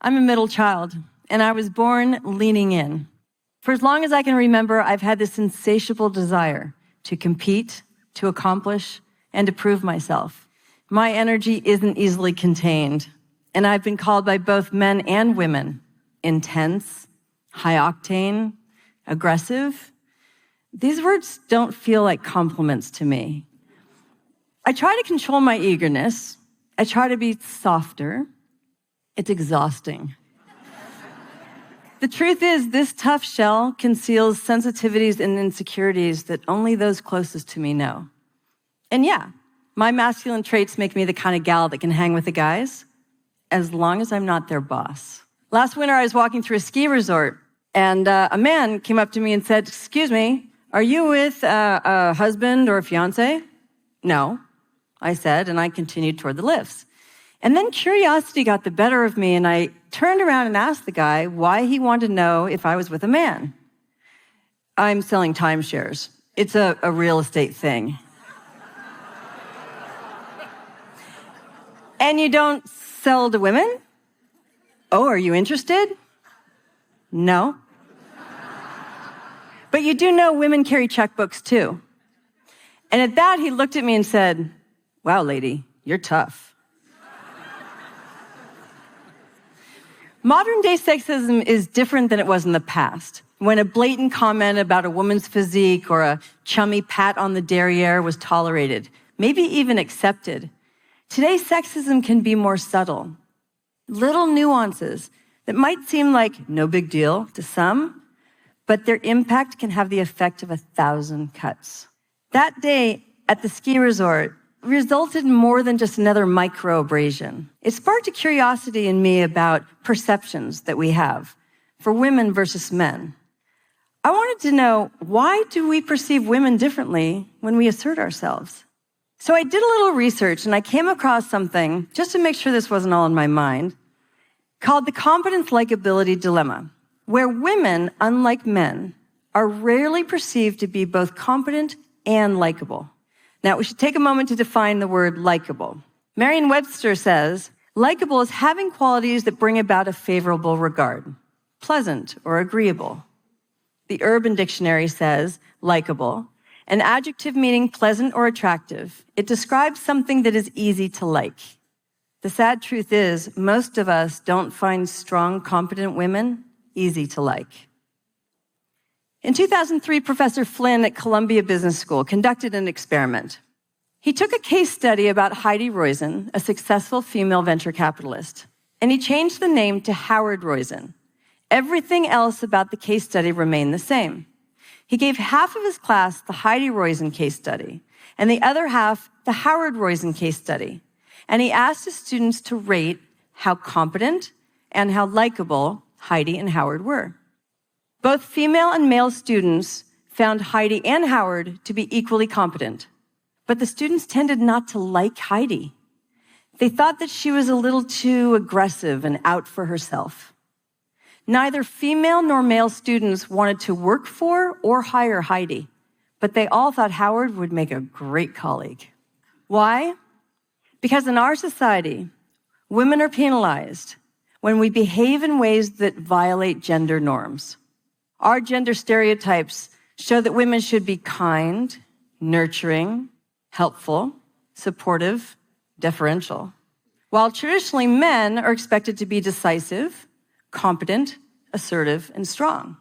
I'm a middle child, and I was born leaning in. For as long as I can remember, I've had this insatiable desire to compete, to accomplish, and to prove myself. My energy isn't easily contained, and I've been called by both men and women intense, high octane, aggressive. These words don't feel like compliments to me. I try to control my eagerness. I try to be softer. It's exhausting. The truth is, this tough shell conceals sensitivities and insecurities that only those closest to me know. And yeah, my masculine traits make me the kind of gal that can hang with the guys, as long as I'm not their boss. Last winter, I was walking through a ski resort, and a man came up to me and said, "Excuse me, are you with a husband or a fiance?" "No," I said, and I continued toward the lifts. And then curiosity got the better of me, and I turned around and asked the guy why he wanted to know if I was with a man. "I'm selling timeshares. It's a real estate thing." "And you don't sell to women?" "Oh, are you interested?" "No." "But you do know women carry checkbooks too." And at that, he looked at me and said, "Wow, lady, you're tough." Modern-day sexism is different than it was in the past, when a blatant comment about a woman's physique or a chummy pat on the derriere was tolerated, maybe even accepted. Today, sexism can be more subtle. Little nuances that might seem like no big deal to some, but their impact can have the effect of 1,000 cuts. That day at the ski resort resulted in more than just another microabrasion. It sparked a curiosity in me about perceptions that we have for women versus men. I wanted to know, why do we perceive women differently when we assert ourselves? So I did a little research, and I came across something, just to make sure this wasn't all in my mind, called the competence likability dilemma, where women, unlike men, are rarely perceived to be both competent and likable. Now, we should take a moment to define the word likable. Merriam-Webster says, likable is having qualities that bring about a favorable regard, pleasant or agreeable. The Urban Dictionary says, likable, an adjective meaning pleasant or attractive. It describes something that is easy to like. The sad truth is, most of us don't find strong, competent women easy to like. In 2003, Professor Flynn at Columbia Business School conducted an experiment. He took a case study about Heidi Roizen, a successful female venture capitalist, and he changed the name to Howard Roizen. Everything else about the case study remained the same. He gave half of his class the Heidi Roizen case study, and the other half the Howard Roizen case study. And he asked his students to rate how competent and how likable Heidi and Howard were. Both female and male students found Heidi and Howard to be equally competent, but the students tended not to like Heidi. They thought that she was a little too aggressive and out for herself. Neither female nor male students wanted to work for or hire Heidi, but they all thought Howard would make a great colleague. Why? Because in our society, women are penalized when we behave in ways that violate gender norms. Our gender stereotypes show that women should be kind, nurturing, helpful, supportive, deferential, while traditionally men are expected to be decisive, competent, assertive, and strong.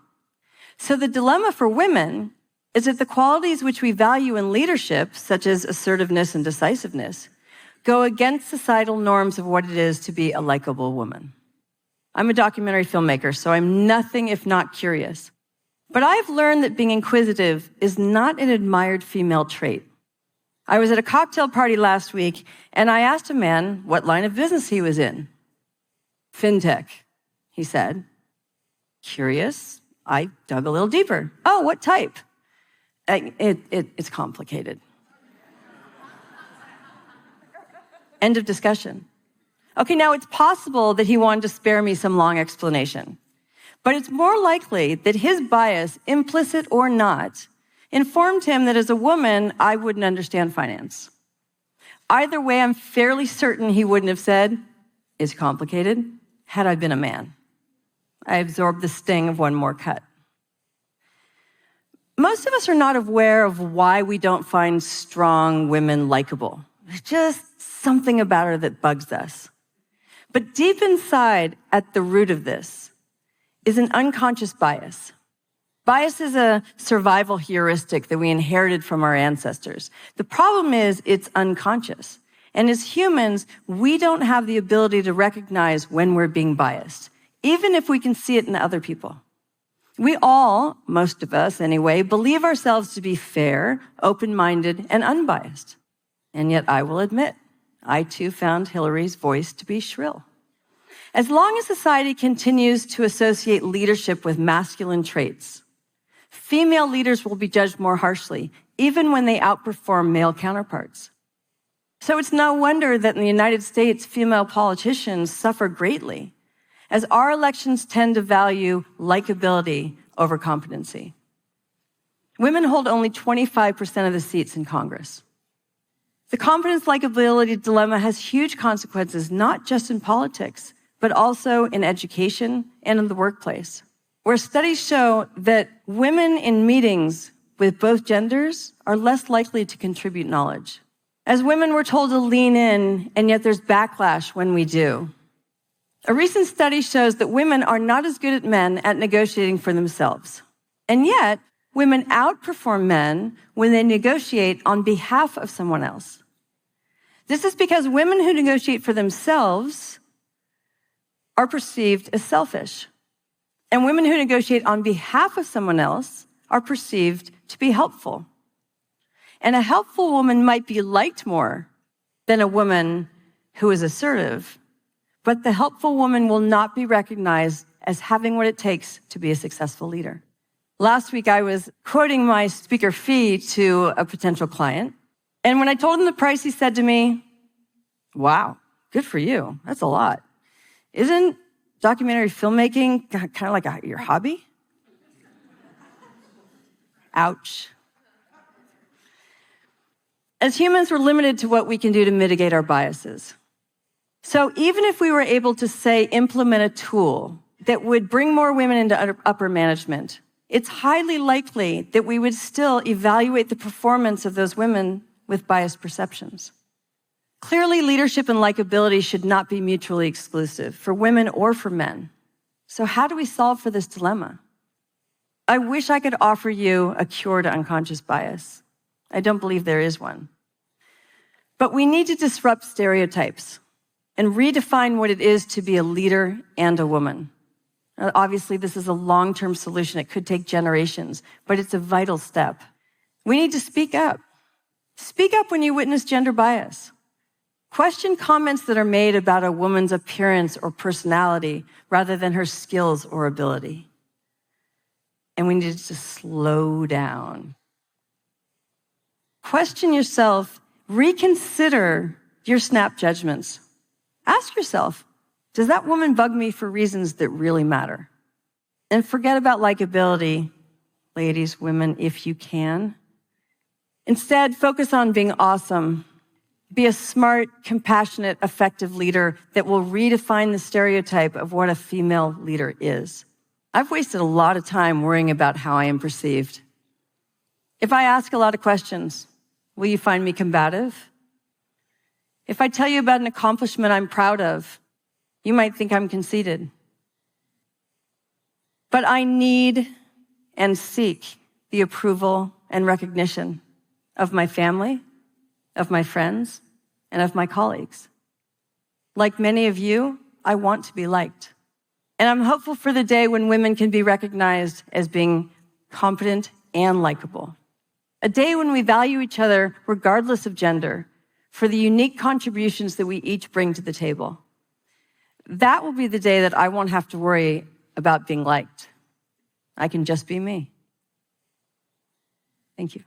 So the dilemma for women is that the qualities which we value in leadership, such as assertiveness and decisiveness, go against societal norms of what it is to be a likable woman. I'm a documentary filmmaker, so I'm nothing if not curious. But I've learned that being inquisitive is not an admired female trait. I was at a cocktail party last week, and I asked a man what line of business he was in. "Fintech," he said. Curious, I dug a little deeper. "Oh, what type?" It's complicated." End of discussion. Okay, now it's possible that he wanted to spare me some long explanation, but it's more likely that his bias, implicit or not, informed him that as a woman, I wouldn't understand finance. Either way, I'm fairly certain he wouldn't have said, "It's complicated," had I been a man. I absorbed the sting of one more cut. Most of us are not aware of why we don't find strong women likable. There's just something about her that bugs us. But deep inside, at the root of this, is an unconscious bias. Bias is a survival heuristic that we inherited from our ancestors. The problem is it's unconscious. And as humans, we don't have the ability to recognize when we're being biased, even if we can see it in other people. We all, most of us anyway, believe ourselves to be fair, open-minded, and unbiased. And yet I will admit, I too found Hillary's voice to be shrill. As long as society continues to associate leadership with masculine traits, female leaders will be judged more harshly, even when they outperform male counterparts. So it's no wonder that in the United States, female politicians suffer greatly, as our elections tend to value likability over competency. Women hold only 25% of the seats in Congress. The competence likability dilemma has huge consequences, not just in politics, but also in education and in the workplace, where studies show that women in meetings with both genders are less likely to contribute knowledge. As women, we're told to lean in, and yet there's backlash when we do. A recent study shows that women are not as good as men at negotiating for themselves. And yet, women outperform men when they negotiate on behalf of someone else. This is because women who negotiate for themselves are perceived as selfish. And women who negotiate on behalf of someone else are perceived to be helpful. And a helpful woman might be liked more than a woman who is assertive, but the helpful woman will not be recognized as having what it takes to be a successful leader. Last week, I was quoting my speaker fee to a potential client, and when I told him the price, he said to me, "Wow, good for you. That's a lot. Isn't documentary filmmaking kind of like your hobby?" Ouch. As humans, we're limited to what we can do to mitigate our biases. So even if we were able to, say, implement a tool that would bring more women into upper management, it's highly likely that we would still evaluate the performance of those women with biased perceptions. Clearly, leadership and likability should not be mutually exclusive for women or for men. So how do we solve for this dilemma? I wish I could offer you a cure to unconscious bias. I don't believe there is one. But we need to disrupt stereotypes and redefine what it is to be a leader and a woman. Now, obviously, this is a long-term solution. It could take generations, but it's a vital step. We need to speak up. Speak up when you witness gender bias. Question comments that are made about a woman's appearance or personality rather than her skills or ability. And we need to slow down. Question yourself, reconsider your snap judgments. Ask yourself, does that woman bug me for reasons that really matter? And forget about likability, ladies, women, if you can. Instead, focus on being awesome. Be a smart, compassionate, effective leader that will redefine the stereotype of what a female leader is. I've wasted a lot of time worrying about how I am perceived. If I ask a lot of questions, will you find me combative? If I tell you about an accomplishment I'm proud of, you might think I'm conceited. But I need and seek the approval and recognition of my family, of my friends, and of my colleagues. Like many of you, I want to be liked. And I'm hopeful for the day when women can be recognized as being competent and likable. A day when we value each other regardless of gender for the unique contributions that we each bring to the table. That will be the day that I won't have to worry about being liked. I can just be me. Thank you.